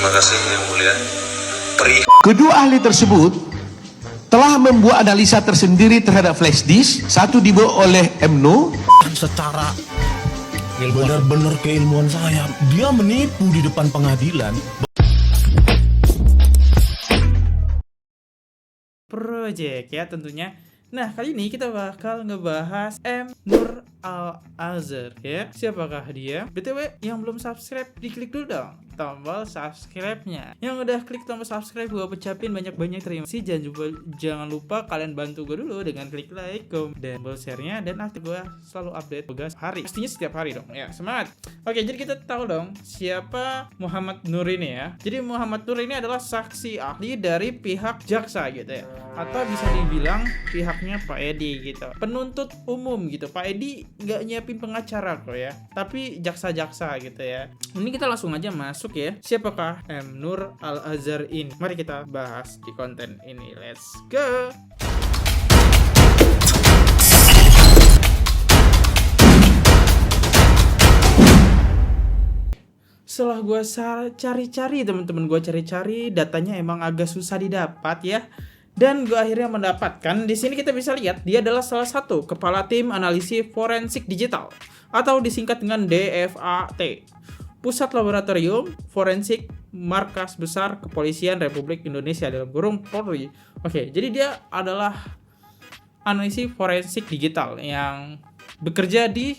Terima kasih yang mulia. Kedua ahli tersebut telah membuat analisa tersendiri terhadap flash disk, satu dibuat oleh MNO. Secara benar-benar keilmuan saya, dia menipu di depan pengadilan. Project ya tentunya. Nah, kali ini kita bakal ngebahas M. Nur Al-Azhar ya. Siapakah dia? BTW, yang belum subscribe, diklik dulu dong tombol subscribe-nya. Yang udah klik tombol subscribe, gue ucapin banyak-banyak terima kasih. Jangan lupa kalian bantu gue dulu dengan klik like, komen, dan tombol share-nya. Dan aktif gue selalu update tugas hari. Pastinya setiap hari dong. Ya, semangat. Oke, jadi kita tahu dong siapa Muhammad Nur ini ya. Jadi Muhammad Nur ini adalah saksi ahli dari pihak jaksa gitu ya. Atau bisa dibilang pihaknya Pak Edi gitu. Penuntut umum gitu. Pak Edi nggak nyiapin pengacara kok ya. Tapi jaksa-jaksa gitu ya. Ini kita langsung aja masuk ya. Siapakah M. Nur Al-Azhar ini? Mari kita bahas di konten ini. Let's go. Setelah gue cari-cari, teman-teman, gue cari-cari, datanya emang agak susah didapat ya. Dan gue akhirnya mendapatkan. Di sini kita bisa lihat dia adalah salah satu kepala tim analisis forensik digital atau disingkat dengan DFAT, Pusat Laboratorium Forensik Markas Besar Kepolisian Republik Indonesia dalam kurung Polri. Oke, jadi dia adalah analisis forensik digital yang bekerja di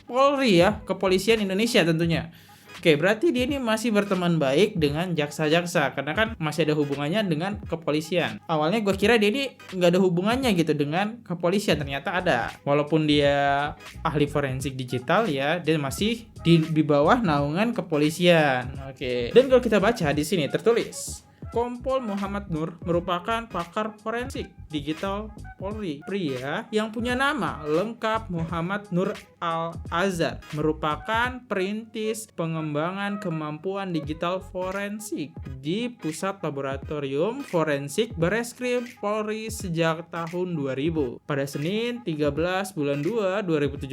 Polri ya, Kepolisian Indonesia tentunya. Oke, berarti dia ini masih berteman baik dengan jaksa-jaksa karena kan masih ada hubungannya dengan kepolisian. Awalnya gue kira dia ini nggak ada hubungannya gitu dengan kepolisian, ternyata ada. Walaupun dia ahli forensik digital ya, dia masih di bawah naungan kepolisian. Oke. Dan kalau kita baca di sini tertulis, Kompol Muhammad Nur merupakan pakar forensik digital Polri. Pria yang punya nama lengkap Muhammad Nur Al-Azhar merupakan perintis pengembangan kemampuan digital forensik di Pusat Laboratorium Forensik Bareskrim Polri sejak tahun 2000. Pada Senin 13 bulan 2 2017,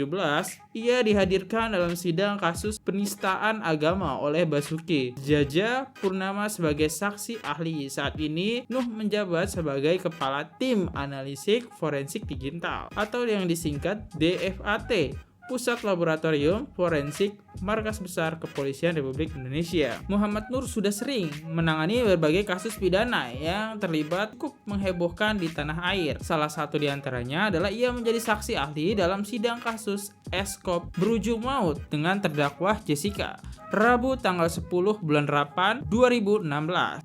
ia dihadirkan dalam sidang kasus penistaan agama oleh Basuki Jaja Purnama sebagai saksi ahli. Saat ini Nuh menjabat sebagai kepala tim analisis forensik digital atau yang disingkat DFAT, Pusat Laboratorium Forensik Markas Besar Kepolisian Republik Indonesia. Muhammad Nur sudah sering menangani berbagai kasus pidana yang terlibat cukup menghebohkan di tanah air. Salah satu di antaranya adalah ia menjadi saksi ahli dalam sidang kasus Eskop berujung maut dengan terdakwa Jessica, Rabu tanggal 10 bulan 8 2016.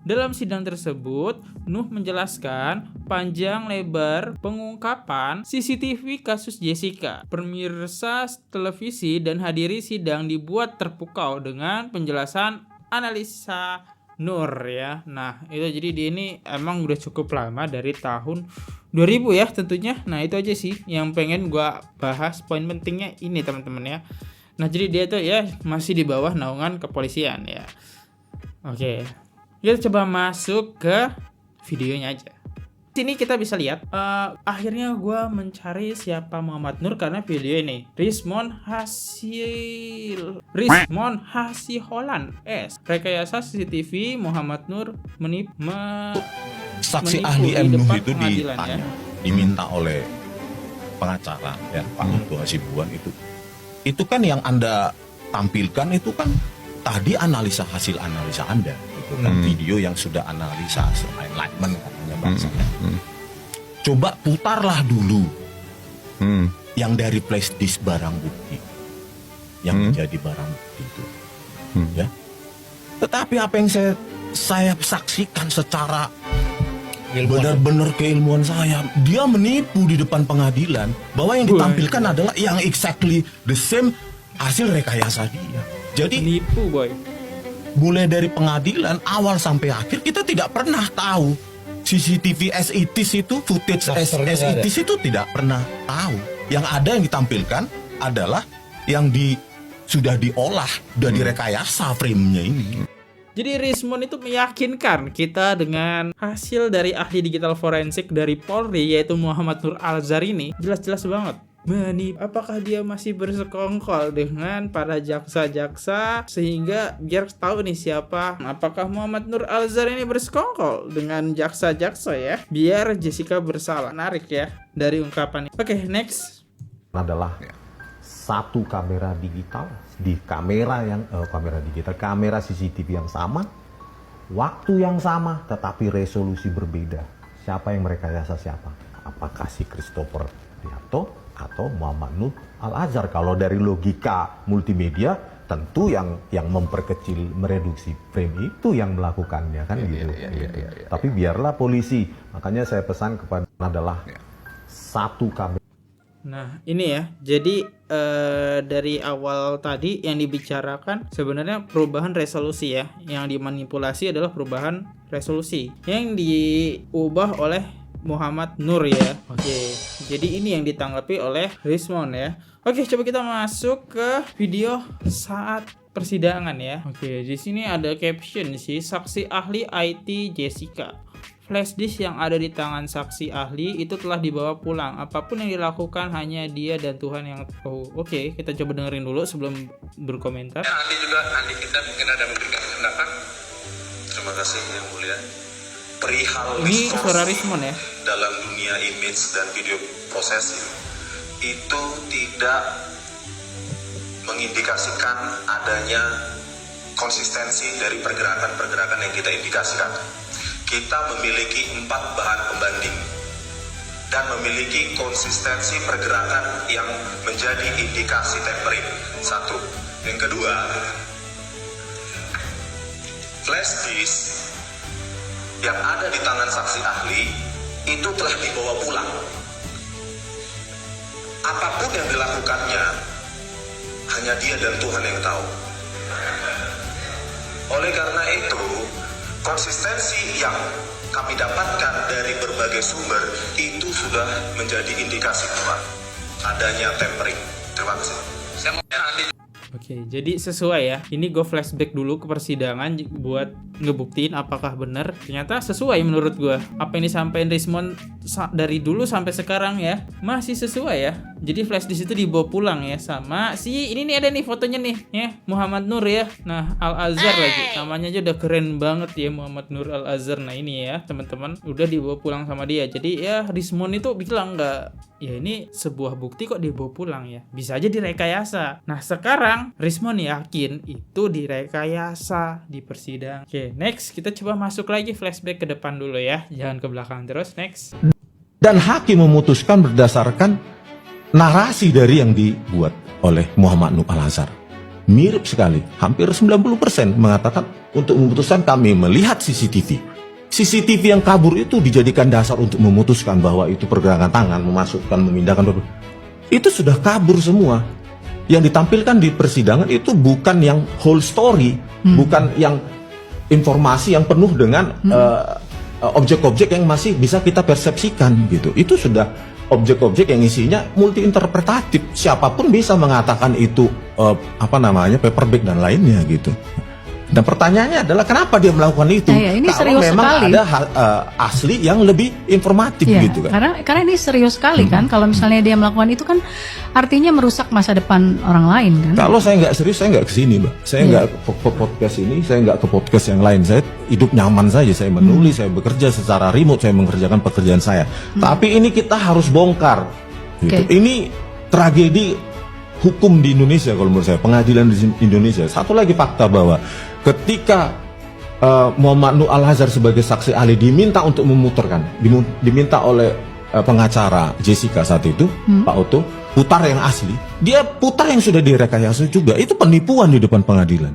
Dalam sidang tersebut, Nuh menjelaskan panjang lebar pengungkapan CCTV kasus Jessica. Pemirsa televisi dan hadiri sidang dibuat terpukau dengan penjelasan analisa Nur ya. Nah, itu jadi dia ini emang udah cukup lama dari tahun 2000 ya tentunya. Nah, itu aja sih yang pengen gua bahas, poin pentingnya ini teman-teman ya. Nah, jadi dia tuh ya masih di bawah naungan kepolisian ya. Oke. Kita coba masuk ke videonya aja. Sini kita bisa lihat akhirnya gue mencari siapa Muhammad Nur karena video ini Rizmon Hasiholan rekayasa CCTV Muhammad Nur Saksi ahli M. Nuh itu ya. ditanya, diminta oleh pengacara ya Pak Untuk Hasibuan itu kan yang Anda tampilkan itu kan tadi hasil analisa Anda itu kan video yang sudah analisa enlightenment katanya bahasanya. Coba putarlah dulu yang dari flash disk barang bukti yang menjadi barang bukti itu ya. Tetapi apa yang saya saksikan secara benar-benar keilmuan saya, dia menipu di depan pengadilan bahwa yang ditampilkan adalah yang exactly the same hasil rekayasa dia. Jadi nipu boy. Mulai dari pengadilan awal sampai akhir kita tidak pernah tahu CCTV SITIS itu, footage SITIS itu tidak pernah tahu. Yang ada yang ditampilkan adalah yang sudah diolah, sudah direkayasa frame-nya ini. Jadi Rizmon itu meyakinkan kita dengan hasil dari ahli digital forensik dari Polri yaitu Muhammad Nur Al-Azhar ini jelas-jelas banget apakah dia masih bersekongkol dengan para jaksa-jaksa sehingga biar tahu nih siapa, apakah Muhammad Nur Al-Azhar ini bersekongkol dengan jaksa-jaksa ya, biar Jessica bersalah. Menarik ya dari ungkapan. Oke, next adalah satu kamera digital di kamera CCTV yang sama, waktu yang sama, tetapi resolusi berbeda. Siapa yang merekayasa siapa? Apakah si Christopher Liharto atau Muhammad Nur Al-Azhar? Kalau dari logika multimedia, tentu yang memperkecil, mereduksi frame itu yang melakukannya kan gitu. Tapi biarlah polisi. Makanya saya pesan kepada adalah satu kamera. Nah ini ya, jadi dari awal tadi yang dibicarakan sebenarnya perubahan resolusi ya. Yang dimanipulasi adalah perubahan resolusi yang diubah oleh Muhammad Nur ya. Oke, jadi ini yang ditanggapi oleh Rismon ya. Oke, coba kita masuk ke video saat persidangan ya. Oke, di sini ada caption sih, saksi ahli IT Jessica. Flash disk yang ada di tangan saksi ahli itu telah dibawa pulang. Apapun yang dilakukan hanya dia dan Tuhan yang tahu. Oke, kita coba dengerin dulu sebelum berkomentar. Andi kita mungkin ada memberikan pendapat. Terima kasih yang mulia. Perihal Ini suara Rismon ya. Dalam dunia image dan video processing itu tidak mengindikasikan adanya konsistensi dari pergerakan-pergerakan yang kita indikasikan. Kita memiliki 4 bahan pembanding dan memiliki konsistensi pergerakan yang menjadi indikasi tempering. 1. Yang kedua, flash disk yang ada di tangan saksi ahli itu telah dibawa pulang. Apapun yang dilakukannya hanya dia dan Tuhan yang tahu. Oleh karena itu, konsistensi yang kami dapatkan dari berbagai sumber itu sudah menjadi indikasi kuat adanya tempering. Terima kasih. Saya mau Andi. Oke, jadi sesuai ya. Ini gue flashback dulu ke persidangan buat ngebuktiin apakah benar. Ternyata sesuai menurut gue. Apa yang disampaikan Rismon dari dulu sampai sekarang ya, masih sesuai ya. Jadi flash disk itu dibawa pulang ya sama si ini nih, ada nih fotonya nih ya, Muhammad Nur ya. Nah, Al-Azhar lagi. Namanya aja udah keren banget ya, Muhammad Nur Al-Azhar. Nah, ini ya, teman-teman, udah dibawa pulang sama dia. Jadi ya Rismon itu bilang enggak, ya ini sebuah bukti kok dibawa pulang ya. Bisa aja direkayasa. Nah, sekarang Rismon yakin itu direkayasa di persidangan. Oke, next kita coba masuk lagi flashback ke depan dulu ya. Jangan ke belakang terus. Next. Dan hakim memutuskan berdasarkan narasi dari yang dibuat oleh Muhammad Nur Al-Azhar. Mirip sekali, hampir 90% mengatakan untuk memutuskan kami melihat CCTV. CCTV yang kabur itu dijadikan dasar untuk memutuskan bahwa itu pergerakan tangan, memasukkan, memindahkan. Itu sudah kabur semua. Yang ditampilkan di persidangan itu bukan yang whole story, bukan yang informasi yang penuh dengan objek-objek yang masih bisa kita persepsikan gitu. Itu sudah objek-objek yang isinya multi interpretatif. Siapapun bisa mengatakan itu paperback dan lainnya gitu. Dan pertanyaannya adalah kenapa dia melakukan itu? Ini kalau serius memang sekali. ada asli yang lebih informatif gitu kan. Karena ini serius sekali kan. Kalau misalnya dia melakukan itu kan artinya merusak masa depan orang lain kan. Kalau saya nggak serius, saya nggak kesini, Mbak. Saya nggak ke podcast ini, saya nggak ke podcast yang lain. Saya hidup nyaman saja. Saya menulis, saya bekerja secara remote, saya mengerjakan pekerjaan saya. Tapi ini kita harus bongkar. Gitu. Ini tragedi hukum di Indonesia kalau menurut saya, pengadilan di Indonesia. Satu lagi fakta bahwa ketika Muhammad Nur Al-Azhar sebagai saksi ahli diminta untuk memutarkan, diminta oleh pengacara Jessica saat itu, Pak Otto, putar yang asli, dia putar yang sudah direkayasa juga. Itu penipuan di depan pengadilan.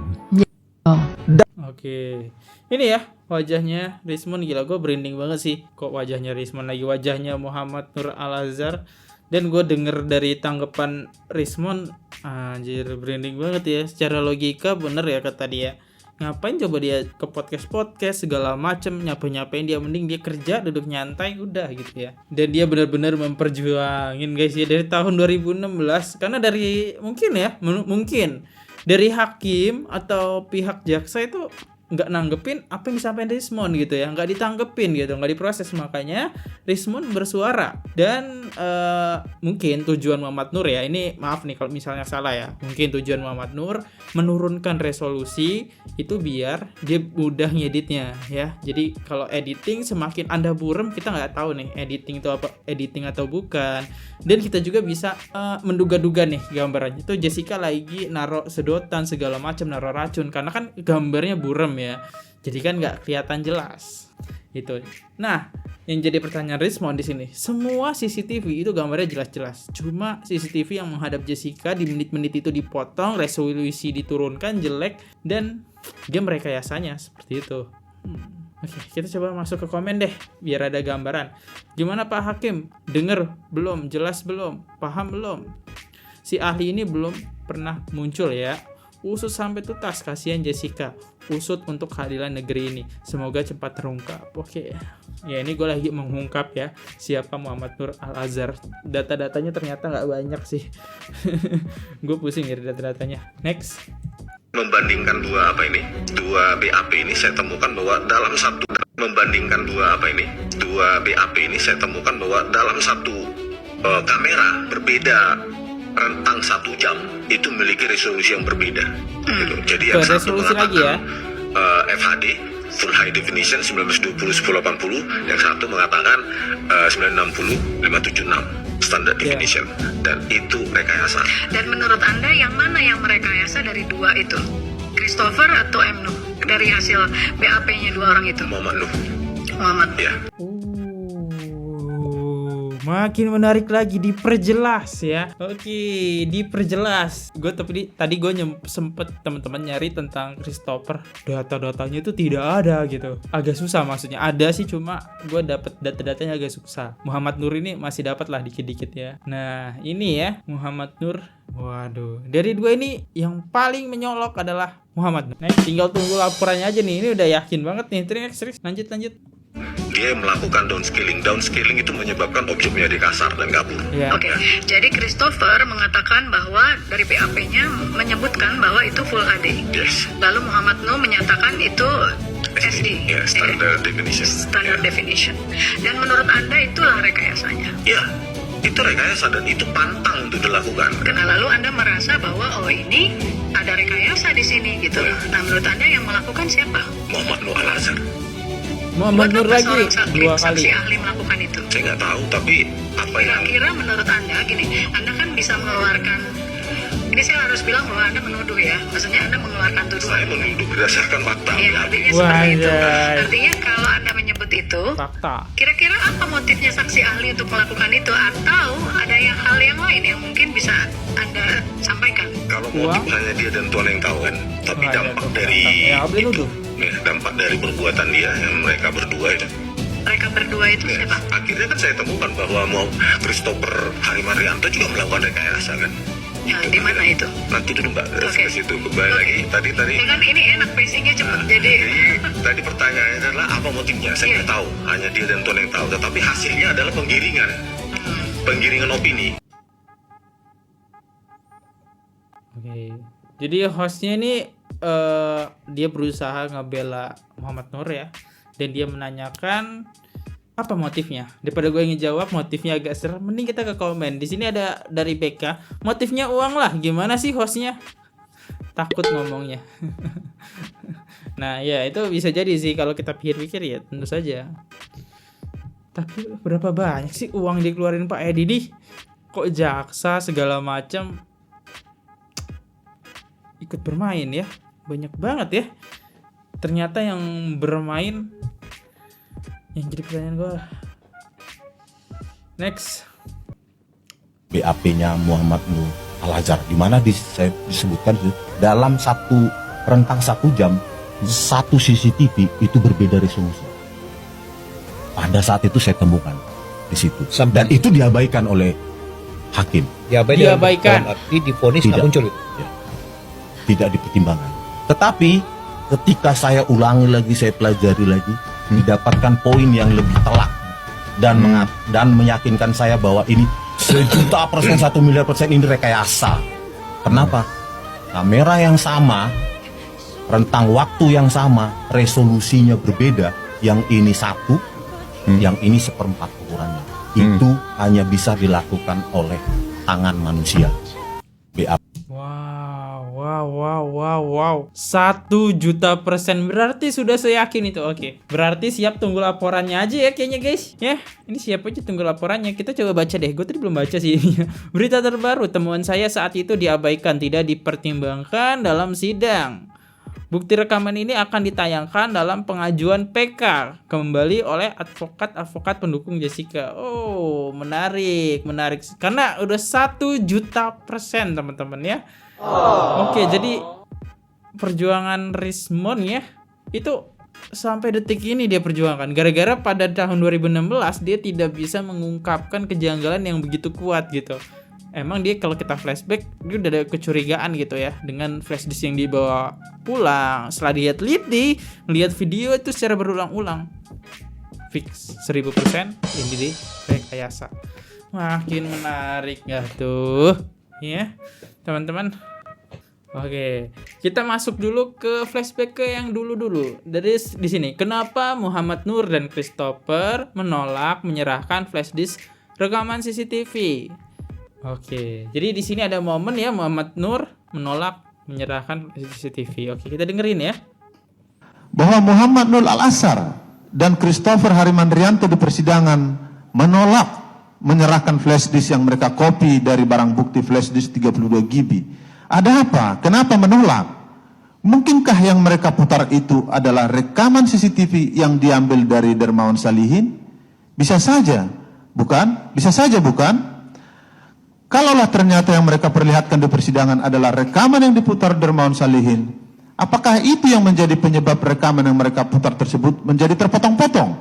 Oke. Ini ya wajahnya Rismon, gila, gue merinding banget sih. Kok wajahnya Rismon lagi wajahnya Muhammad Nur Al-Azhar. Dan gue denger dari tanggapan Rismon, anjir merinding banget ya. Secara logika bener ya kata dia. Ngapain coba dia ke podcast segala macem, nyapain dia, mending dia kerja duduk nyantai udah gitu ya. Dan dia benar-benar memperjuangin guys ya dari tahun 2016, karena dari mungkin dari hakim atau pihak jaksa itu nggak nanggepin apa yang disampaikan Rismond gitu ya, nggak ditanggepin gitu, nggak diproses. Makanya Rismond bersuara. Dan mungkin tujuan Muhammad Nur ya, ini maaf nih kalau misalnya salah ya, mungkin tujuan Muhammad Nur menurunkan resolusi itu biar dia mudah ngeditnya ya. Jadi kalau editing semakin Anda burem, kita nggak tahu nih editing itu apa, editing atau bukan. Dan kita juga bisa menduga-duga nih gambarannya itu Jessica lagi naruh sedotan segala macam, naruh racun, karena kan gambarnya burem ya, jadi kan nggak kelihatan jelas itu. Nah, yang jadi pertanyaan Rismond di sini, semua CCTV itu gambarnya jelas-jelas, cuma CCTV yang menghadap Jessica di menit-menit itu dipotong, resolusi diturunkan, jelek, dan dia merekayasanya seperti itu. Oke, kita coba masuk ke komen deh, biar ada gambaran. Gimana Pak Hakim? Denger belum? Jelas belum? Paham belum? Si ahli ini belum pernah muncul ya. Usut sampai tuntas, kasihan Jessica. Usut untuk keadilan negeri ini. Semoga cepat terungkap. Oke. Ya, ini gue lagi mengungkap ya siapa Muhammad Nur Al-Azhar. Data-datanya ternyata nggak banyak sih. Gue pusing dari data-datanya. Next. Membandingkan dua BAP ini saya temukan bahwa dalam satu kamera berbeda rentang 1 jam itu memiliki resolusi yang berbeda gitu. Jadi yang satu mengatakan FHD full high definition 1920 1080, yang satu mengatakan 960 576 standard definition, dan itu rekayasa. Dan menurut Anda yang mana yang merekayasa dari dua itu? Christopher atau M. Nuh? Dari hasil BAP-nya dua orang itu? Muhammad Nuh. Muhammad. Ya. Makin menarik lagi, diperjelas ya. Oke, diperjelas. Gue tadi gue sempet teman-teman nyari tentang Christopher, data-datanya itu tidak ada gitu. Agak susah maksudnya. Ada sih, cuma gue dapet data-datanya agak susah. Muhammad Nur ini masih dapat lah dikit-dikit ya. Nah, ini ya Muhammad Nur. Waduh, dari dua ini yang paling menyolok adalah Muhammad Nur. Nah, tinggal tunggu laporannya aja nih. Ini udah yakin banget nih. Terus lanjut. Dia melakukan downscaling. Downscaling itu menyebabkan objek menjadi kasar dan kabur. Ya. Oke, jadi Christopher mengatakan bahwa dari BAP-nya menyebutkan bahwa itu Full HD. Yes. Lalu Muhammad Nuh menyatakan itu SD. Ya, standard definition. Standard definition. Dan menurut Anda itulah rekayasanya. Ya, itu rekayasa dan itu pantang untuk dilakukan. Karena lalu Anda merasa bahwa oh ini ada rekayasa di sini gitu. Nah, menurut Anda yang melakukan siapa? Muhammad Nur Al-Azhar. Muhammad Nur lagi dua kali. Saksi ahli melakukan itu. Saya nggak tahu, tapi apa yang Kira-kira menurut Anda gini, Anda kan bisa mengeluarkan, ini saya harus bilang bahwa Anda menuduh ya, maksudnya Anda mengeluarkan tuduhan. saya menuduh berdasarkan fakta. Ya, artinya seperti itu. Wajay. Artinya kalau Anda menyebut itu, Fakta. kira-kira apa motifnya saksi ahli untuk melakukan itu, atau ada hal yang lain yang mungkin bisa Anda sampaikan? Kalau motif hanya dia dan Tuhan yang tahu kan, tapi Oh, dampak ada. dari Ya, boleh itu, nuduh. ya, dampak dari perbuatan dia yang mereka berdua itu. Mereka berdua itu Ya, siapa? akhirnya kan saya temukan bahwa mau Christopher Harimarianto juga melakukan rekayasa kan. Ya, di mana itu? Nanti dulu Mbak, Oke. ke situ kembali lagi tadi. Ya kan ini enak pacingnya cepat, jadi Tadi pertanyaannya adalah apa motifnya? Saya nggak tahu, hanya dia dan Tuhan yang tahu. Tetapi hasilnya adalah penggiringan opini. Oke. Jadi hostnya ini dia berusaha ngebela Muhammad Nur ya, dan dia menanyakan apa motifnya. Daripada gue ingin jawab motifnya agak serem, mending kita ke komen. Di sini ada dari BK, motifnya uang lah. Gimana sih hostnya? Takut ngomongnya. Nah ya itu bisa jadi sih kalau kita pikir-pikir ya, tentu saja. Tapi berapa banyak sih uang dikeluarin Pak Edi nih? Kok jaksa segala macam ikut bermain ya? Banyak banget ya. Ternyata yang bermain, yang jadi pertanyaan gue. Next. BAP-nya Muhammad Nur Al-Azhar, di mana disebutkan dalam rentang 1 jam satu CCTV itu berbeda resolusi. Pada saat itu saya temukan di situ, dan itu diabaikan oleh hakim. Diabaikan. Dalam arti divonis nggak Tidak. muncul itu. Tidak dipertimbangkan. Tetapi ketika saya ulangi lagi, saya pelajari lagi, didapatkan poin yang lebih telak dan meyakinkan saya bahwa ini 1.000.000%, 1 miliar % ini rekayasa. Kenapa? Kamera yang sama rentang waktu yang sama, resolusinya berbeda, yang ini 1, yang ini 1/4 ukurannya. Itu hanya bisa dilakukan oleh tangan manusia. BAP. Wow. 1.000.000% berarti sudah seyakin itu. Oke. Berarti siap tunggu laporannya aja ya kayaknya guys. Ya, ini siap aja tunggu laporannya. Kita coba baca deh. Gue tadi belum baca sih. Berita terbaru, temuan saya saat itu diabaikan, tidak dipertimbangkan dalam sidang. Bukti rekaman ini akan ditayangkan dalam pengajuan PK kembali oleh advokat pendukung Jessica. Oh, menarik. Karena udah 1.000.000% teman-teman ya. Oke, jadi perjuangan Rismon ya itu sampai detik ini dia perjuangkan. Gara-gara pada tahun 2016 dia tidak bisa mengungkapkan kejanggalan yang begitu kuat gitu. Emang dia kalau kita flashback dia udah ada kecurigaan gitu ya dengan flash disk yang dibawa pulang. Setelah dia teliti, lihat video itu secara berulang-ulang, fix 1000% ini di rekayasa. Makin menarik gak tuh ya teman-teman. Oke, kita masuk dulu ke flashback ke yang dulu-dulu. Dari di sini, kenapa Muhammad Nur dan Christopher menolak menyerahkan flash disk rekaman CCTV? Oke, jadi di sini ada momen ya Muhammad Nur menolak menyerahkan CCTV. Oke, kita dengerin ya. Bahwa Muhammad Nur Al-Azhar dan Christopher Harimandrianto di persidangan menolak menyerahkan flash disk yang mereka copy dari barang bukti flash disk 32 GB. Ada apa? Kenapa menolak? Mungkinkah yang mereka putar itu adalah rekaman CCTV yang diambil dari Dermawan Salihin? Bisa saja, bukan? Bisa saja, bukan? Kalaulah ternyata yang mereka perlihatkan di persidangan adalah rekaman yang diputar Dermawan Salihin, apakah itu yang menjadi penyebab rekaman yang mereka putar tersebut menjadi terpotong-potong?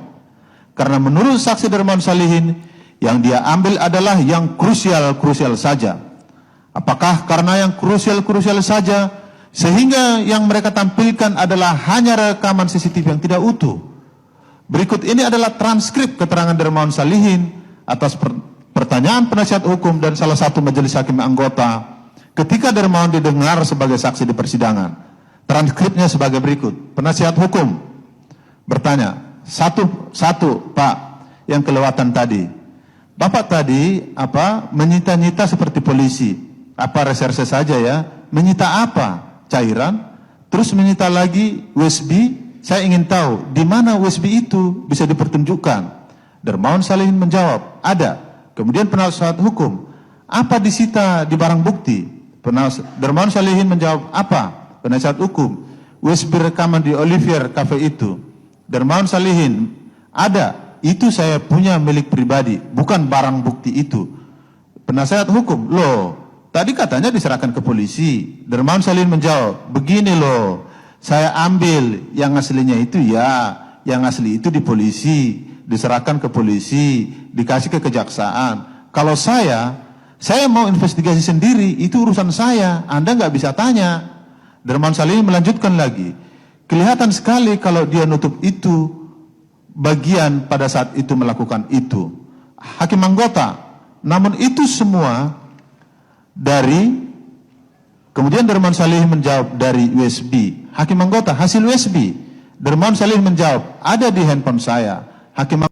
Karena menurut saksi Dermawan Salihin, yang dia ambil adalah yang krusial-krusial saja. Apakah karena yang krusial-krusial saja sehingga yang mereka tampilkan adalah hanya rekaman CCTV yang tidak utuh? Berikut ini adalah transkrip keterangan Dermawan Salihin atas pertanyaan penasihat hukum dan salah satu majelis hakim anggota ketika Dermawan didengar sebagai saksi di persidangan. Transkripnya sebagai berikut. Penasihat hukum bertanya, satu Pak, yang kelewatan tadi. Bapak tadi menyita-nyita seperti polisi, reserse saja ya, menyita apa? Cairan, terus menyita lagi USB. Saya ingin tahu di mana USB itu, bisa dipertunjukkan. Dermawan Salihin menjawab, ada. Kemudian penasihat hukum, apa disita di barang bukti? Dermawan Salihin menjawab, apa? Penasihat hukum, USB rekaman di Olivier Cafe itu. Dermawan Salihin, ada. Itu saya punya milik pribadi, bukan barang bukti itu. Penasihat hukum, loh, tadi katanya diserahkan ke polisi. Dermawan Salihin menjawab, begini loh, saya ambil yang aslinya itu ya, yang asli itu di polisi, diserahkan ke polisi, dikasih ke kejaksaan. Kalau saya mau investigasi sendiri, itu urusan saya, Anda nggak bisa tanya. Dermawan Salihin melanjutkan lagi, kelihatan sekali kalau dia nutup itu bagian pada saat itu melakukan itu. Hakim anggota, namun itu semua dari, kemudian Dermawan Salihin menjawab dari USB. Hakim anggota, hasil USB. Dermawan Salihin menjawab, ada di handphone saya. Hakim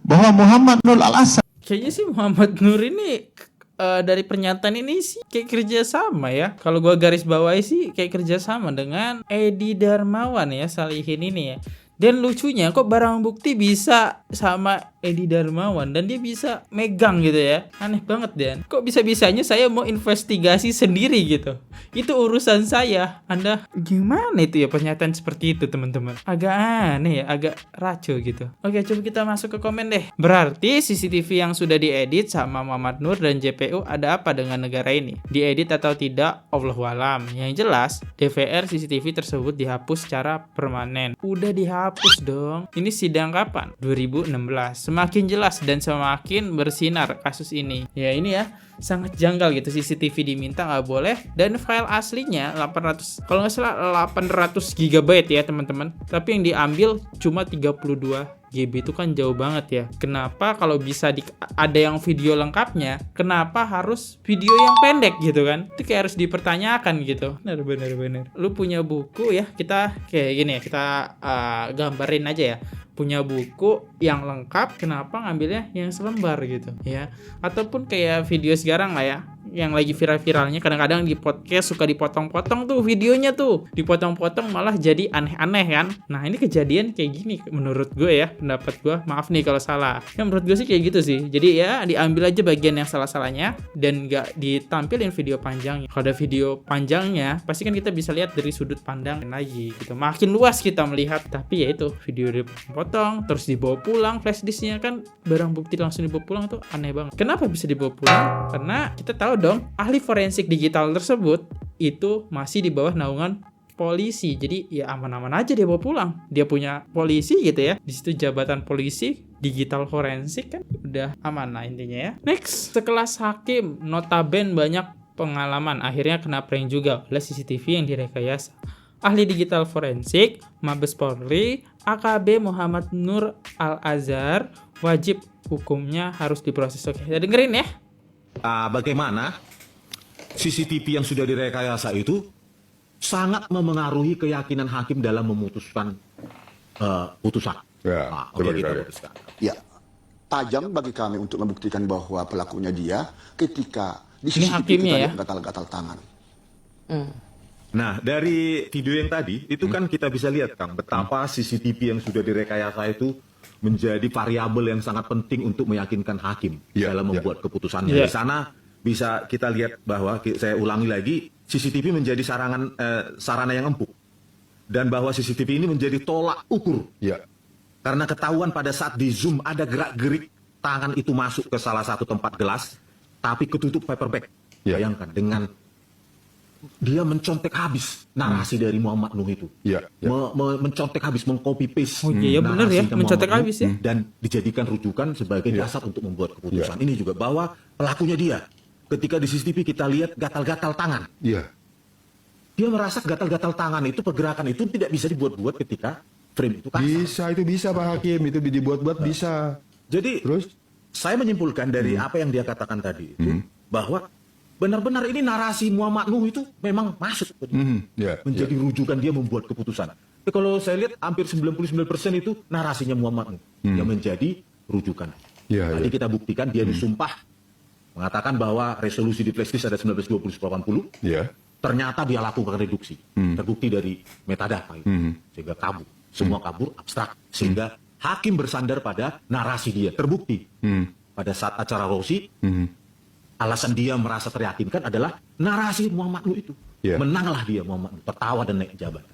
bahwa Muhammad Nur Al-Azhar. Kayaknya sih Muhammad Nur ini dari pernyataan ini sih kayak kerja sama ya. Kalau gua garis bawahi sih kayak kerja sama dengan Edi Darmawan ya, Salihin ini ya. Dan lucunya kok barang bukti bisa sama Edi Darmawan dan dia bisa megang gitu ya. Aneh banget Dan. Kok bisa-bisanya saya mau investigasi sendiri gitu. Itu urusan saya. Anda gimana itu ya pernyataan seperti itu teman-teman. Agak aneh ya, agak racu gitu. Oke, coba kita masuk ke komen deh. Berarti CCTV yang sudah diedit sama Muhammad Nur dan JPU ada apa dengan negara ini? Diedit atau tidak? Allahualam. Yang jelas DVR CCTV tersebut dihapus secara permanen. Udah dihapus dong. Ini sidang kapan? 2016. Semakin jelas dan semakin bersinar kasus ini. Ya ini ya, sangat janggal gitu. CCTV diminta nggak boleh. Dan file aslinya 800, kalau nggak salah 800 GB ya teman-teman. Tapi yang diambil cuma 32 GB itu kan jauh banget ya. Kenapa kalau bisa ada yang video lengkapnya, kenapa harus video yang pendek gitu kan? Itu kayak harus dipertanyakan gitu. Bener. Lu punya buku ya, kita kayak gini ya, kita gambarin aja ya. Punya buku yang lengkap, kenapa ngambilnya yang selembar gitu ya? Ataupun kayak video sekarang lah ya, yang lagi viral-viralnya, kadang-kadang di podcast suka dipotong-potong tuh videonya tuh, dipotong-potong malah jadi aneh-aneh kan. Nah ini kejadian kayak gini menurut gue ya, pendapat gue, maaf nih kalau salah ya, menurut gue sih kayak gitu sih. Jadi ya diambil aja bagian yang salah-salahnya dan gak ditampilin video panjangnya. Kalau ada video panjangnya pasti kan kita bisa lihat dari sudut pandang lagi gitu, makin luas kita melihat. Tapi ya itu video dipotong terus dibawa pulang, flash disknya kan barang bukti langsung dibawa pulang, tuh aneh banget. Kenapa bisa dibawa pulang? Karena kita tahu dong, ahli forensik digital tersebut itu masih di bawah naungan polisi. Jadi ya aman-aman aja dia bawa pulang. Dia punya polisi gitu ya. Di situ jabatan polisi digital forensik kan udah aman lah intinya ya. Next, sekelas hakim notaben banyak pengalaman, akhirnya kena prank juga oleh CCTV yang direkayasa. Ahli digital forensik Mabes Polri AKB Muhammad Nur Al-Azhar wajib hukumnya harus diproses. Oke, kita dengerin ya. Bagaimana CCTV yang sudah direkayasa itu sangat memengaruhi keyakinan hakim dalam memutuskan putusan. Ya, Oke, kita putuskan. Ya, tajam bagi kami untuk membuktikan bahwa pelakunya dia ketika di Ini CCTV hakimnya kita ya? lihat gatal-gatal tangan. Nah, dari video yang tadi itu kan kita bisa lihat Kang, betapa CCTV yang sudah direkayasa itu menjadi variabel yang sangat penting untuk meyakinkan hakim dalam membuat keputusannya. Di sana bisa kita lihat bahwa, saya ulangi lagi, CCTV menjadi sarana yang empuk, dan bahwa CCTV ini menjadi tolak ukur. Karena ketahuan pada saat di zoom ada gerak-gerik tangan itu masuk ke salah satu tempat gelas, tapi ketutup paper bag. Bayangkan dengan dia mencontek habis narasi dari Muhammad Nuh itu. Mencontek habis, mengcopy paste. Oh iya benar ya, narasi mencontek Muhammad habis Nuh ya. dan dijadikan rujukan sebagai dasar untuk membuat keputusan. Ini juga bahwa pelakunya dia. Ketika di CCTV kita lihat gatal-gatal tangan. Dia merasa gatal-gatal tangan itu, pergerakan itu tidak bisa dibuat-buat ketika frame itu kasar. Bisa Pak Hakim, itu dibuat-buat bisa. Jadi Terus? Saya menyimpulkan dari apa yang dia katakan tadi itu, bahwa benar-benar ini narasi Muhammad Nuh itu memang masuk menjadi rujukan dia membuat keputusan. Tapi kalau saya lihat hampir 99% itu narasinya Muhammad Nuh yang menjadi rujukan. Tadi kita buktikan dia disumpah mengatakan bahwa resolusi di flash disk ada 1920/80. Ternyata dia lakukan reduksi. Terbukti dari metadata itu. Sehingga kabur. Semua kabur, abstrak. Sehingga hakim bersandar pada narasi dia. Terbukti. Pada saat acara Rosi, alasan dia merasa teryakinkan adalah narasi Muhammad Nuh itu. Menanglah dia Muhammad Nuh, tertawa dan naik jabatan.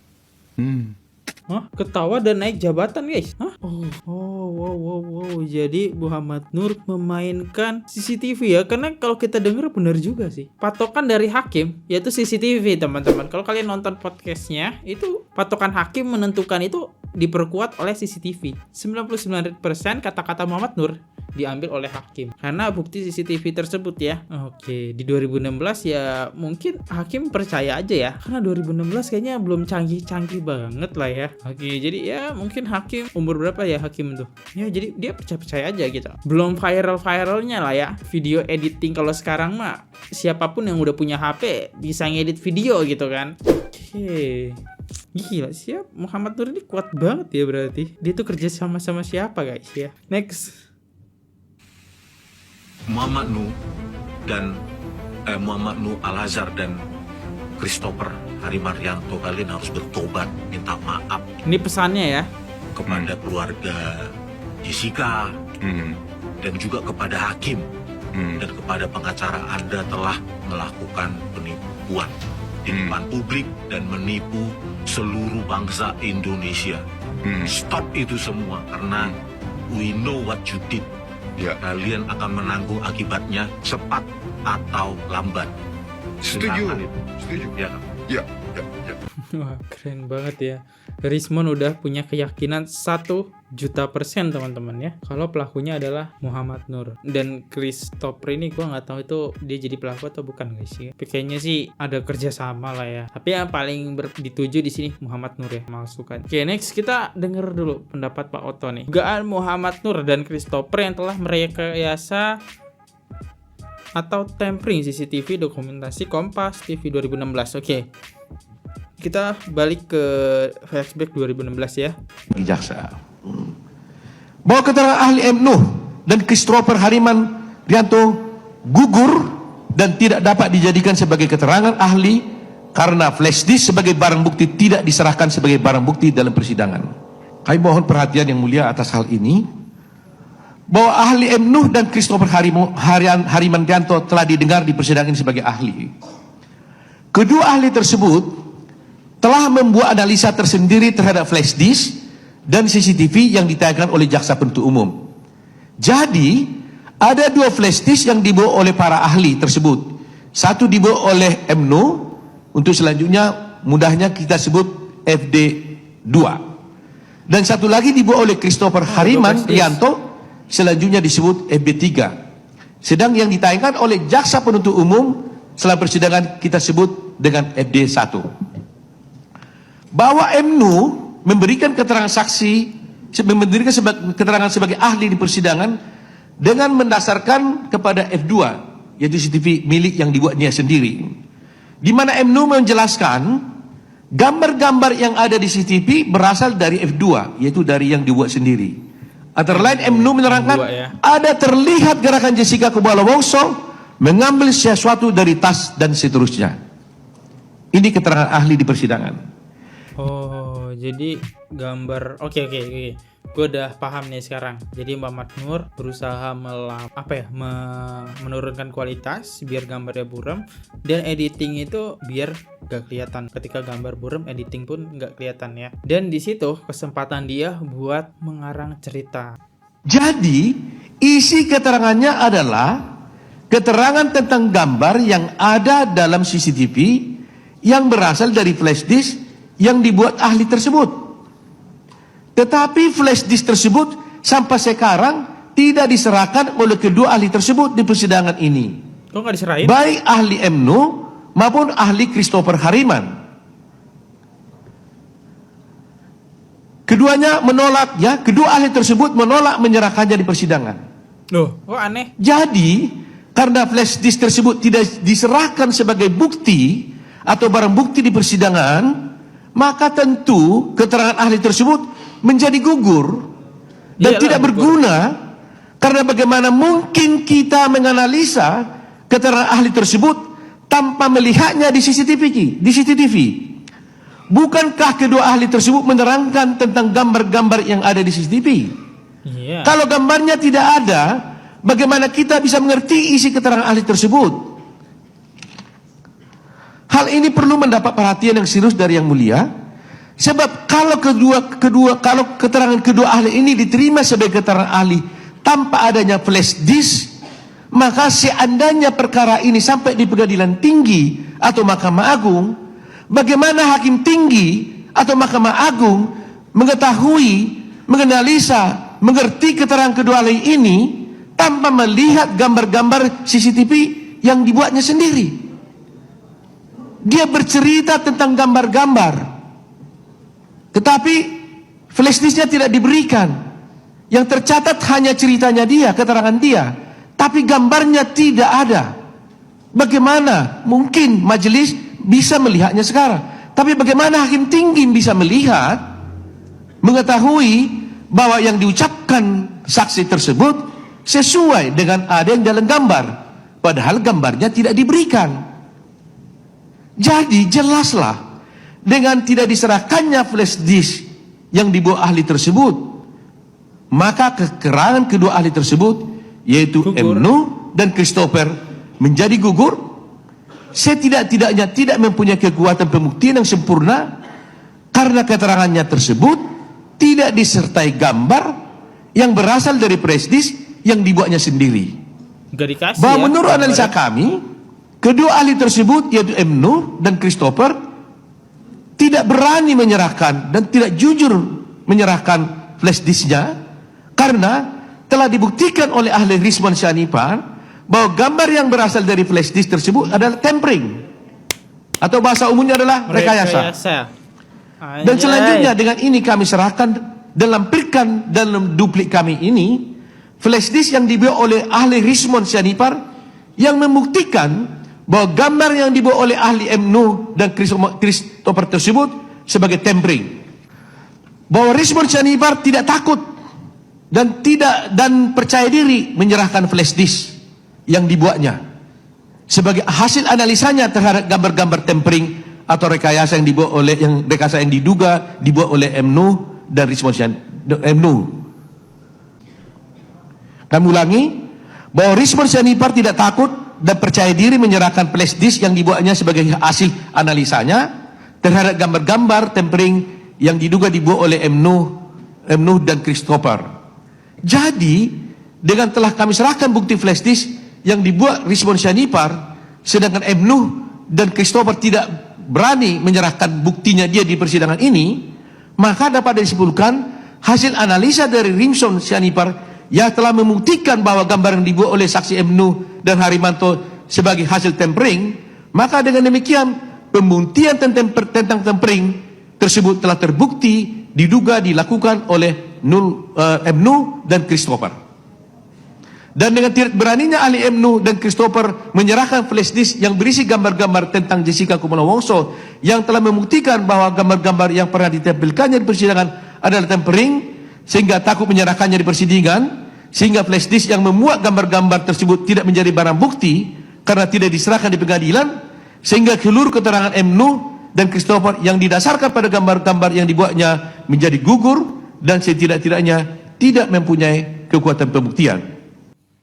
Hah? Ketawa dan naik jabatan guys? Hah? Wow. Jadi Muhammad Nur memainkan CCTV ya. Karena kalau kita dengar benar juga sih. Patokan dari hakim yaitu CCTV teman-teman. Kalau kalian nonton podcastnya, itu patokan hakim menentukan itu diperkuat oleh CCTV. 99% kata-kata Muhammad Nur diambil oleh hakim karena bukti CCTV tersebut ya. Oke, di 2016 ya mungkin hakim percaya aja ya, karena 2016 kayaknya belum canggih-canggih banget lah ya. Oke, jadi ya mungkin hakim umur berapa ya hakim tuh ya, jadi dia percaya aja gitu. Belum viral-viralnya lah ya video editing. Kalau sekarang mah siapapun yang udah punya HP bisa ngedit video gitu kan. Oke, gila, siap. Muhammad Nur ini kuat banget ya berarti. Dia tuh kerja sama siapa guys ya. Next, Muhammad Nuh dan Muhammad Nuh Al-Azhar dan Christopher Harimaryanto, kalian harus bertobat, minta maaf ini pesannya ya. kepada keluarga Jessica dan juga kepada hakim dan kepada pengacara. Anda telah melakukan penipuan di depan publik dan menipu seluruh bangsa Indonesia. Stop itu semua, karena we know what you did. Kalian akan menanggung akibatnya cepat atau lambat. Setuju. Dengarkan itu. Setuju. Ya, kan? Ya. Wah, keren banget ya. Rismond udah punya keyakinan 1.000.000% teman-teman ya, kalau pelakunya adalah Muhammad Nur. Dan Christopher ini gue nggak tahu itu dia jadi pelaku atau bukan guys ya. Tapi kayaknya sih ada kerjasama lah ya. Tapi yang paling dituju di sini Muhammad Nur ya, masukan. Oke, next kita denger dulu pendapat Pak Otto nih. Dugaan Muhammad Nur dan Christopher yang telah merekayasa atau tampering CCTV dokumentasi Kompas TV 2016. Oke. Kita balik ke flashback 2016 ya. Jaksa. Bahwa keterangan ahli M. Nuh dan Christopher Harimandianto gugur dan tidak dapat dijadikan sebagai keterangan ahli karena flash disk sebagai barang bukti tidak diserahkan sebagai barang bukti dalam persidangan. Kami mohon perhatian yang mulia atas hal ini. Bahwa ahli M. Nuh dan Christopher Harimandianto telah didengar di persidangan sebagai ahli. Kedua ahli tersebut telah membuat analisa tersendiri terhadap flash disk dan CCTV yang ditayangkan oleh jaksa penuntut umum. Jadi, ada 2 flash disk yang dibawa oleh para ahli tersebut. Satu dibawa oleh M. Nuh, untuk selanjutnya mudahnya kita sebut FD2. Dan satu lagi dibawa oleh Christopher Harimandianto, selanjutnya disebut FB3. Sedang yang ditayangkan oleh jaksa penuntut umum setelah persidangan kita sebut dengan FD1. Bahwa M. Nuh memberikan keterangan keterangan sebagai ahli di persidangan dengan mendasarkan kepada F2, yaitu CCTV milik yang dibuatnya sendiri. Di mana M. Nuh menjelaskan gambar-gambar yang ada di CCTV berasal dari F2, yaitu dari yang dibuat sendiri. Antara lain M. Nuh menerangkan ada terlihat gerakan Jessica Kumala Wongso mengambil sesuatu dari tas dan seterusnya. Ini keterangan ahli di persidangan. Oh, jadi gambar. Oke. Gue udah paham nih sekarang. Jadi Muhammad Nur berusaha menurunkan kualitas biar gambarnya buram, dan editing itu biar gak kelihatan. Ketika gambar buram, editing pun gak kelihatan ya. Dan di situ kesempatan dia buat mengarang cerita. Jadi isi keterangannya adalah keterangan tentang gambar yang ada dalam CCTV yang berasal dari flash disk yang dibuat ahli tersebut. Tetapi flash disk tersebut sampai sekarang tidak diserahkan oleh kedua ahli tersebut di persidangan ini. Kok nggak diserahin? Baik ahli M. Nuh maupun ahli Christopher Hariman. Keduanya menolak ya, kedua ahli tersebut menolak menyerahkannya di persidangan. Loh, kok aneh? Jadi, karena flash disk tersebut tidak diserahkan sebagai bukti atau barang bukti di persidangan, maka tentu keterangan ahli tersebut menjadi gugur dan tidak berguna. Karena bagaimana mungkin kita menganalisa keterangan ahli tersebut tanpa melihatnya di CCTV? Bukankah kedua ahli tersebut menerangkan tentang gambar-gambar yang ada di CCTV? Iya. Kalau gambarnya tidak ada, bagaimana kita bisa mengerti isi keterangan ahli tersebut? Hal ini perlu mendapat perhatian yang serius dari yang mulia. Sebab kalau keterangan kedua ahli ini diterima sebagai keterangan ahli tanpa adanya flash disk, maka seandainya perkara ini sampai di pengadilan tinggi atau Mahkamah Agung, bagaimana hakim tinggi atau Mahkamah Agung mengetahui, menganalisa, mengerti keterangan kedua ahli ini tanpa melihat gambar-gambar CCTV yang dibuatnya sendiri? Dia bercerita tentang gambar-gambar, tetapi flash disknya tidak diberikan. Yang tercatat hanya ceritanya dia, keterangan dia, tapi gambarnya tidak ada. Bagaimana mungkin majelis bisa melihatnya sekarang? Tapi bagaimana hakim tinggi bisa melihat, mengetahui bahwa yang diucapkan saksi tersebut sesuai dengan ada yang dalam gambar, padahal gambarnya tidak diberikan? Jadi jelaslah, dengan tidak diserahkannya flash disk yang dibawa ahli tersebut, maka keterangan kedua ahli tersebut, yaitu M. Nuh dan Christopher, menjadi gugur. Setidak-tidaknya tidak mempunyai kekuatan pembuktian yang sempurna karena keterangannya tersebut tidak disertai gambar yang berasal dari flash disk yang dibuatnya sendiri. Bahwa menurut analisa kami, kedua ahli tersebut, yaitu M. Nuh dan Christopher, tidak berani menyerahkan dan tidak jujur menyerahkan flash disknya karena telah dibuktikan oleh ahli Rizwan Syahipar bahwa gambar yang berasal dari flash disk tersebut adalah tempering atau bahasa umumnya adalah rekayasa. Dan selanjutnya dengan ini kami serahkan dan lampirkan dalam duplik kami ini flash disk yang dibawa oleh ahli Rizwan Syahipar yang membuktikan bahwa gambar yang dibawa oleh ahli MNU dan Christopher tersebut sebagai tempering. Bahwa Rizwan Syahipar tidak takut dan percaya diri menyerahkan flash disk yang dibuatnya sebagai hasil analisanya terhadap gambar-gambar tempering atau rekayasa yang dibuat oleh rekayasa yang dibuat oleh MNU dan Rizwan MNU. Kami ulangi bahwa Rizwan Syahipar tidak takut dan percaya diri menyerahkan flash disk yang dibuatnya sebagai hasil analisanya terhadap gambar-gambar tempering yang dibuat oleh MNU dan Christopher. Jadi dengan telah kami serahkan bukti flash disk yang dibuat Rizwan Syahipar, sedangkan MNU dan Christopher tidak berani menyerahkan buktinya dia di persidangan ini, maka dapat disimpulkan hasil analisa dari Rizwan Syahipar yang telah membuktikan bahwa gambar yang dibuat oleh saksi MNU dan Harimanto sebagai hasil tempering, maka dengan demikian pembuktian tentang tempering tersebut telah terbukti diduga dilakukan oleh MNU dan Christopher. Dan dengan tidak beraninya ahli MNU dan Christopher menyerahkan flash disk yang berisi gambar-gambar tentang Jessica Kumala Wongso yang telah membuktikan bahwa gambar-gambar yang pernah ditampilkannya di persidangan adalah tempering, sehingga takut menyerahkannya di persidangan, sehingga flash disk yang memuat gambar-gambar tersebut tidak menjadi barang bukti karena tidak diserahkan di pengadilan, sehingga seluruh keterangan MNU dan Christopher yang didasarkan pada gambar-gambar yang dibuatnya menjadi gugur dan setidak-tidaknya tidak mempunyai kekuatan pembuktian.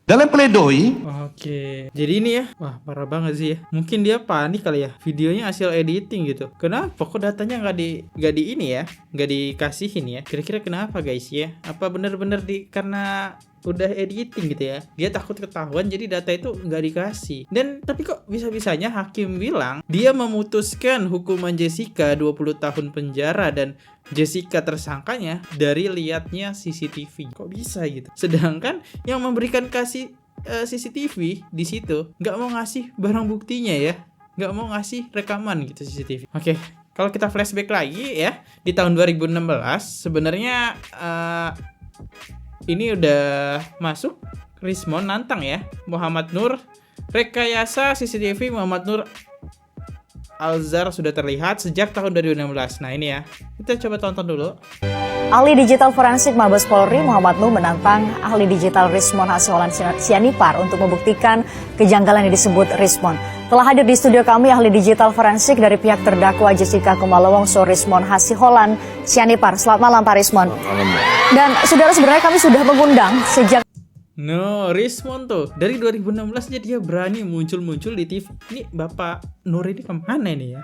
Dalam pledoi, Oke, jadi ini ya, wah parah banget sih ya. Mungkin dia panik kali ya, videonya hasil editing gitu. Kenapa kok datanya nggak di ini ya, nggak dikasihin ya? Kira-kira kenapa guys ya? Apa benar-benar karena udah editing gitu ya? Dia takut ketahuan jadi data itu nggak dikasih. Dan tapi kok bisa-bisanya hakim bilang dia memutuskan hukuman Jessica 20 tahun penjara dan Jessica tersangkanya dari liatnya CCTV. Kok bisa gitu? Sedangkan yang memberikan kasih CCTV di situ nggak mau ngasih barang buktinya ya, nggak mau ngasih rekaman gitu CCTV. Oke, kalau kita flashback lagi ya di tahun 2016 sebenarnya ini udah masuk Rizwan nantang ya Muhammad Nur, rekayasa CCTV Muhammad Nur Alzar sudah terlihat sejak tahun 2016. Nah ini ya, kita coba tonton dulu. Ahli digital forensik Mabes Polri Muhammad Nuh menantang ahli digital Rizwan Hasiholan Syahipar untuk membuktikan kejanggalan yang disebut Rizwan. Telah hadir di studio kami ahli digital forensik dari pihak terdakwa Jessica Kumala Wongso Rizwan Hasiholan Syahipar. Selamat malam Pak Rizwan. Dan saudara sebenarnya kami sudah mengundang sejak Rizwan tuh dari 2016 dia berani muncul di TV. Ini Bapak Nur ini kemana ini ya?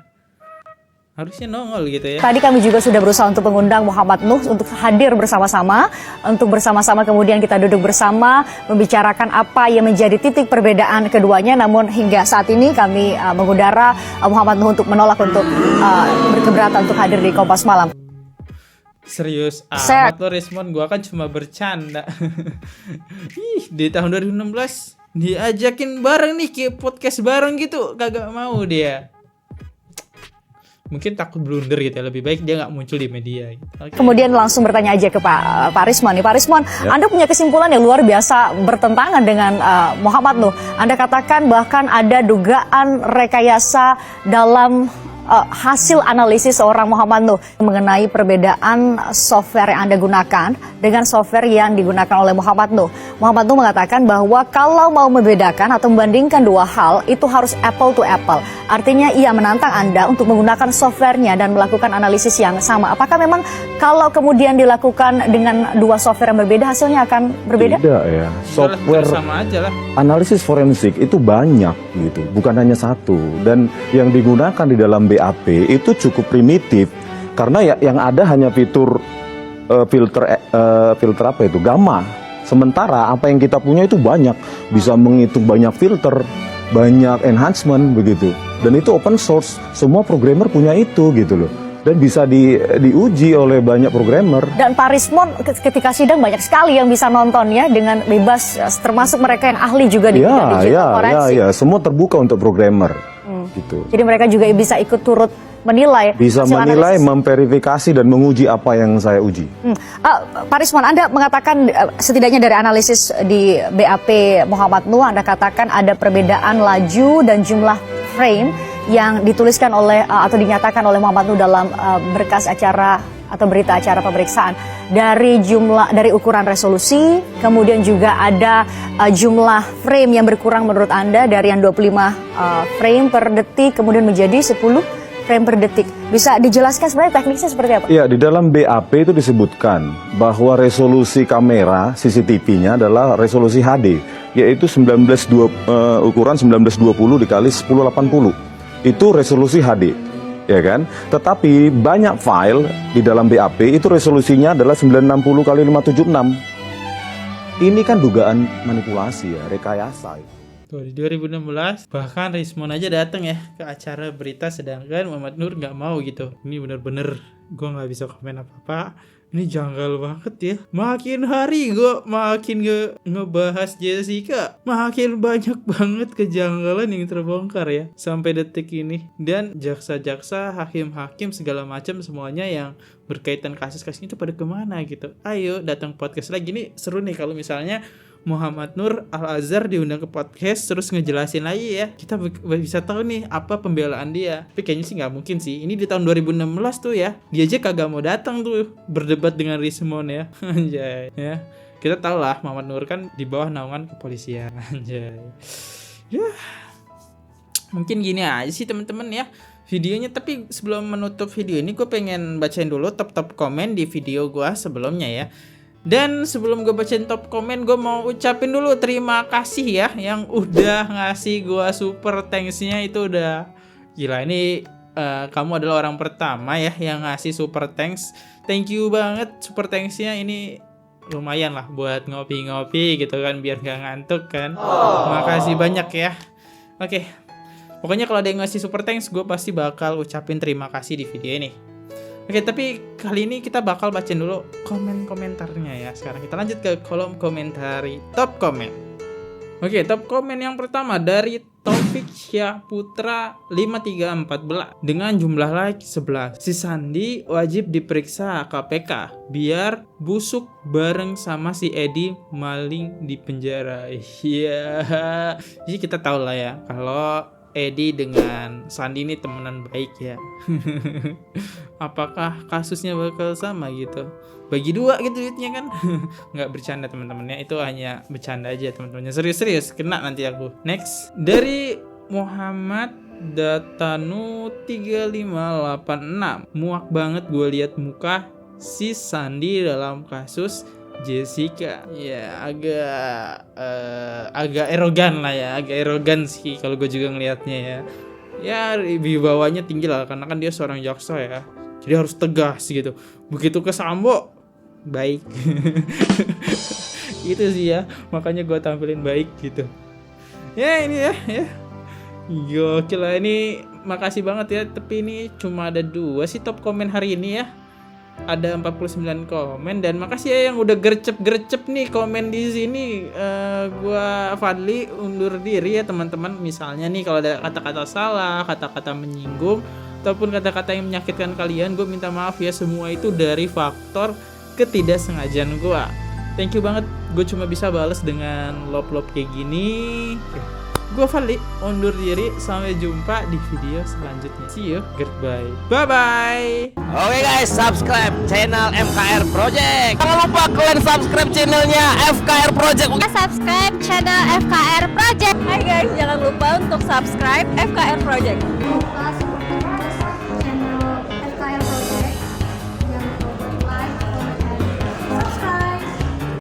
Harusnya nongol gitu ya. Tadi kami juga sudah berusaha untuk mengundang Muhammad Nuh untuk hadir bersama-sama. Untuk bersama-sama kemudian kita duduk bersama membicarakan apa yang menjadi titik perbedaan keduanya. Namun hingga saat ini kami mengudara Muhammad Nuh untuk menolak untuk berkeberatan untuk hadir di Kompas Malam. Serius amat lo Rizwan, gua kan cuma bercanda. Di tahun 2016 diajakin bareng nih kayak podcast bareng gitu, kagak mau dia. Mungkin takut blunder gitu ya, lebih baik dia nggak muncul di media gitu. Okay. Kemudian langsung bertanya aja ke Pak Rizwan nih. Pak Rizwan, ya. Anda punya kesimpulan yang luar biasa bertentangan dengan Muhammad Nuh. Anda katakan bahkan ada dugaan rekayasa dalam hasil analisis seorang Muhammad Nuh mengenai perbedaan software yang Anda gunakan dengan software yang digunakan oleh Muhammad Nuh. Muhammad Nuh mengatakan bahwa kalau mau membedakan atau membandingkan dua hal itu harus apple to apple. Artinya ia menantang Anda untuk menggunakan softwarenya dan melakukan analisis yang sama. Apakah memang kalau kemudian dilakukan dengan dua software yang berbeda hasilnya akan berbeda? Tidak ya. Software sama aja lah. Analisis forensik itu banyak gitu, bukan hanya satu. Dan yang digunakan di dalam BAP itu cukup primitif karena ya yang ada hanya fitur filter apa itu gamma. Sementara apa yang kita punya itu banyak, bisa menghitung banyak filter, banyak enhancement begitu. Dan itu open source, semua programmer punya itu gitu loh. dan bisa diuji oleh banyak programmer. Dan Pak Rismon ketika sidang banyak sekali yang bisa nonton ya dengan bebas, termasuk mereka yang ahli juga di bidang digital forensik. Ya, semua terbuka untuk programmer. Gitu. Jadi mereka juga bisa ikut turut menilai. Bisa menilai, memverifikasi dan menguji apa yang saya uji. Pak Rismon, Anda mengatakan setidaknya dari analisis di BAP Muhammad Nuh, Anda katakan ada perbedaan laju dan jumlah frame yang dituliskan oleh atau dinyatakan oleh Muhammad Nuh dalam berkas acara atau berita acara pemeriksaan dari ukuran resolusi, kemudian juga ada jumlah frame yang berkurang menurut Anda dari yang 25 frame per detik kemudian menjadi 10 frame per detik. Bisa dijelaskan sebenarnya teknisnya seperti apa? Ya, di dalam BAP itu disebutkan bahwa resolusi kamera CCTV-nya adalah resolusi HD, yaitu ukuran 1920 dikali 1080. Itu resolusi HD, ya kan? Tetapi banyak file di dalam BAP itu resolusinya adalah 960 kali 576. Ini kan dugaan manipulasi ya, rekayasa. Tuh, di 2016 bahkan Rismon aja datang ya ke acara berita, sedangkan Muhammad Nur nggak mau gitu. Ini bener-bener gue nggak bisa komen apa-apa. Ini janggal banget ya. Makin hari gue makin ngebahas Jessica, makin banyak banget kejanggalan yang terbongkar ya sampai detik ini. Dan jaksa-jaksa, hakim-hakim segala macam semuanya yang berkaitan kasus-kasus itu pada kemana gitu. Ayo datang podcast lagi. Nih seru nih kalau misalnya Muhammad Nur Al-Azhar diundang ke podcast terus ngejelasin lagi ya. Kita bisa tahu nih apa pembelaan dia. Tapi kayaknya sih nggak mungkin sih. Ini di tahun 2016 tuh ya. Dia aja kagak mau datang tuh berdebat dengan Rismon ya. Anjay ya. Kita tahu lah Muhammad Nur kan di bawah naungan kepolisian. Anjay. Ya. Mungkin gini aja sih teman-teman ya videonya. Tapi sebelum menutup video ini gue pengen bacain dulu top komen di video gue sebelumnya ya. Dan sebelum gue bacain top komen, gue mau ucapin dulu terima kasih ya yang udah ngasih gue super thanks-nya. Itu udah gila. Ini kamu adalah orang pertama ya yang ngasih super thanks. Thank you banget super thanks-nya. Ini lumayan lah buat ngopi-ngopi gitu kan, biar gak ngantuk kan. Makasih banyak ya. Oke. Pokoknya kalau ada yang ngasih super thanks, gue pasti bakal ucapin terima kasih di video ini. Oke, tapi kali ini kita bakal bacain dulu komen-komentarnya ya. Sekarang kita lanjut ke kolom komentari top komen. Oke, top komen yang pertama dari Taufik Syah Putra 5314 dengan jumlah like 11. Si Sandi wajib diperiksa KPK biar busuk bareng sama si Edi maling di penjara. Iya. Jadi kita tahu lah ya kalau Edi dengan Sandi ini temenan baik ya. Apakah kasusnya bakal sama gitu? Bagi dua gitu duitnya kan. Nggak bercanda teman-temannya, itu hanya bercanda aja teman-temannya. Serius kena nanti aku. Next dari Muhammad Datanu 3586. Muak banget gue lihat muka si Sandi dalam kasus Jessica. Ya agak erogan lah ya, agak erogan sih kalau gue juga ngelihatnya ya. Ya wibawanya tinggi lah karena kan dia seorang jaksa ya. Jadi harus tegas gitu. Begitu ke Sambo baik. Itu sih ya, makanya gue tampilin baik gitu. Ya ini ya. Gokil lah ini, makasih banget ya. Tapi ini cuma ada 2 sih top komen hari ini ya. Ada 49 komen dan makasih ya yang udah gercep nih komen di sini. Gua Fadli undur diri ya teman-teman. Misalnya nih kalau ada kata-kata salah, kata-kata menyinggung ataupun kata-kata yang menyakitkan kalian, gue minta maaf ya. Semua itu dari faktor ketidaksengajaan gue. Thank you banget. Gue cuma bisa balas dengan love kayak gini. Gue Fadli undur diri. Sampai jumpa di video selanjutnya. See you. Goodbye. Bye-bye. Oke guys, subscribe channel FKR Project. Jangan lupa kalian subscribe channelnya FKR Project. Subscribe channel FKR Project. Hai guys, jangan lupa untuk subscribe FKR Project.